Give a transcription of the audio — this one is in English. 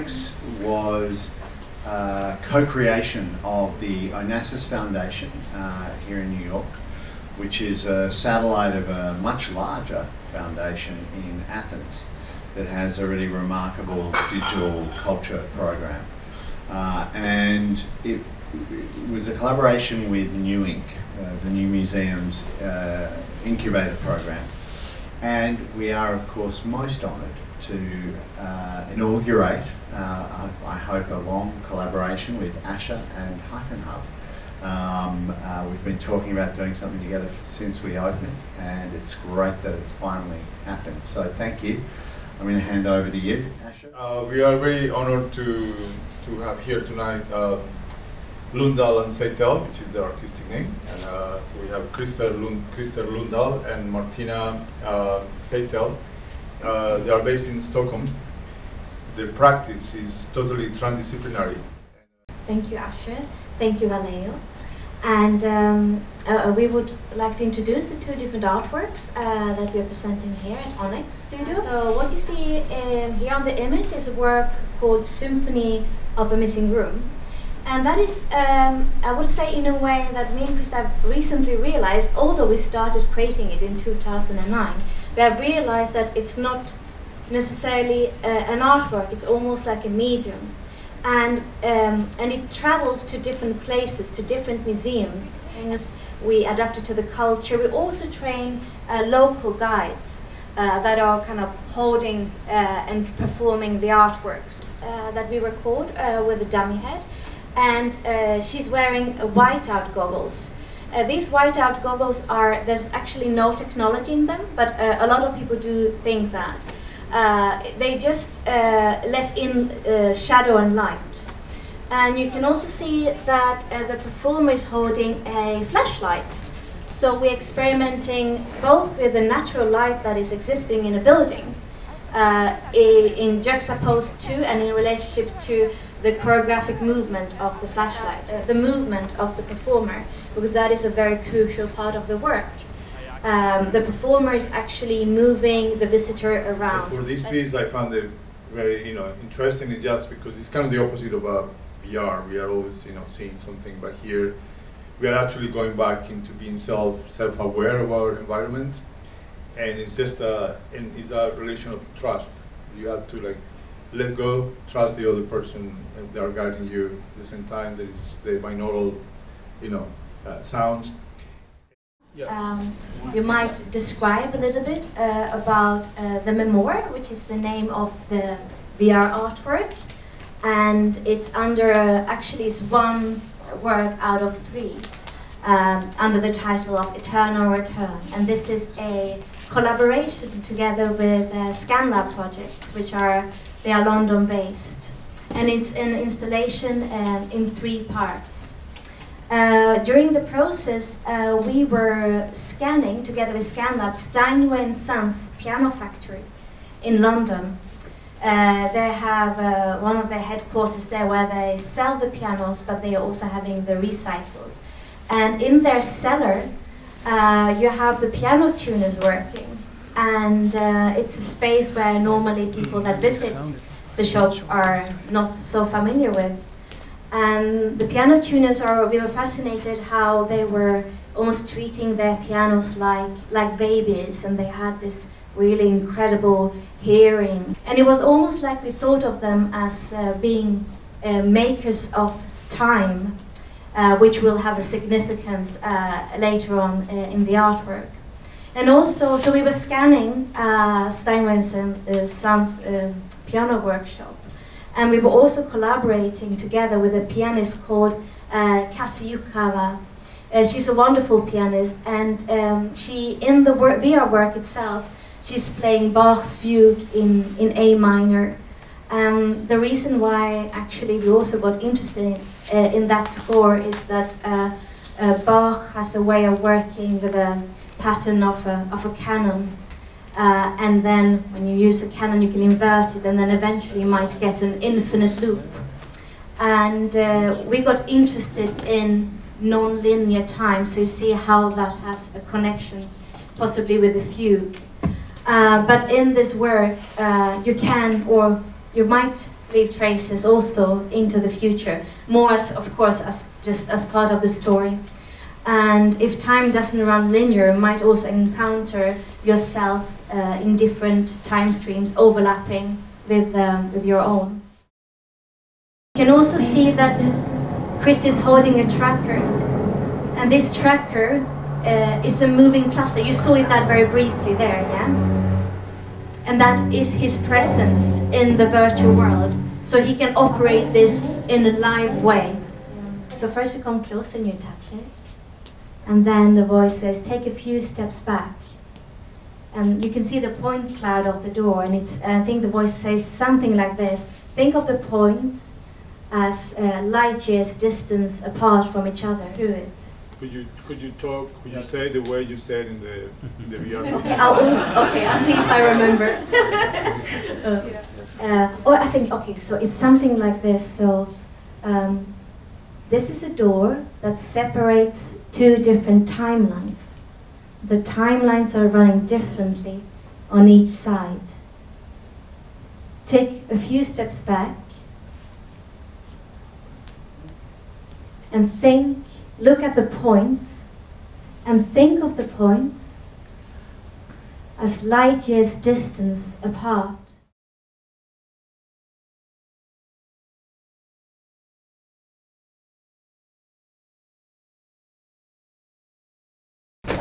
Onyx was co-creation of the Onassis Foundation here in New York, which is a satellite of a much larger foundation in Athens that has a really remarkable digital culture program. And it was a collaboration with New Inc., the New Museum's incubator program. And we are, of course, most honoured to inaugurate, I hope, a long collaboration with Asher and Hyphen Hub. We've been talking about doing something together since we opened, and it's great that it's finally happened. So thank you. I'm going to hand over to you, Asher. We are very honored to have here tonight Lundahl and Seitel, which is their artistic name. And so we have Christer Lundahl and Martina Seitel. They are based in Stockholm. Their practice is totally transdisciplinary. Thank you, Asher. Thank you, Vallejo. And we would like to introduce the two different artworks that we are presenting here at Onyx Studio. So what you see here on the image is a work called Symphony of a Missing Room. And that is, I would say, in a way that me and Christa recently realized, although we started creating it in 2009, we have realized that it's not necessarily an artwork, it's almost like a medium. And it travels to different places, to different museums. We adapt it to the culture. We also train local guides that are kind of holding and performing the artworks that we record with a dummy head. And she's wearing whiteout goggles. These whiteout goggles there's actually no technology in them, but a lot of people do think that. They just let in shadow and light. And you can also see that the performer is holding a flashlight. So we're experimenting both with the natural light that is existing in a building, in juxtaposed to and in relationship to the choreographic movement of the flashlight, the movement of the performer, because that is a very crucial part of the work. The performer is actually moving the visitor around. So for this piece, I found it very, interesting, just because it's kind of the opposite of VR. We are always, seeing something, but here we are actually going back into being self-aware of our environment, and it's just it's a relation of trust. You have to let go, trust the other person, and they are guiding you. At the same time, there is the binaural, sounds. You might describe a little bit about the Memoir, which is the name of the VR artwork, and it's under actually it's one work out of three under the title of Eternal Return, and this is a collaboration together with ScanLab Projects, they are London based, and it's an installation in three parts. During the process, we were scanning together with ScanLab Steinway & Sons Piano Factory in London. They have one of their headquarters there where they sell the pianos, but they are also having the recycles. And in their cellar, you have the piano tuners working. And it's a space where normally people that visit the shop are not so familiar with. And the piano tuners we were fascinated how they were almost treating their pianos like babies, and they had this really incredible hearing. And it was almost like we thought of them as being makers of time, which will have a significance later on in the artwork. And also, so we were scanning Steinway & Sons piano workshop. And we were also collaborating together with a pianist called Kasiyukawa. She's a wonderful pianist, and she, in the VR work itself, she's playing Bach's fugue in A minor. The reason why actually we also got interested in that score is that Bach has a way of working with a pattern of a canon. And then when you use a canon, you can invert it, and then eventually you might get an infinite loop. And we got interested in non-linear time, so you see how that has a connection, possibly with the fugue. But in this work, you can, or you might leave traces also into the future. More as, of course, as just as part of the story. And if time doesn't run linear, you might also encounter yourself in different time streams overlapping with your own. You can also see that Christy is holding a tracker, and this tracker is a moving cluster. You saw that very briefly there, yeah? And that is his presence in the virtual world. So he can operate this in a live way. So first you come close and you touch it. And then the voice says, take a few steps back. And you can see the point cloud of the door, and I think the voice says something like this. Think of the points as light years distance apart from each other through it. Could you say the way you said in the VR? Okay, I'll see if I remember. Or I think, okay, so it's something like this. So this is a door that separates two different timelines. The timelines are running differently on each side. Take a few steps back and think, look at the points, and think of the points as light years distance apart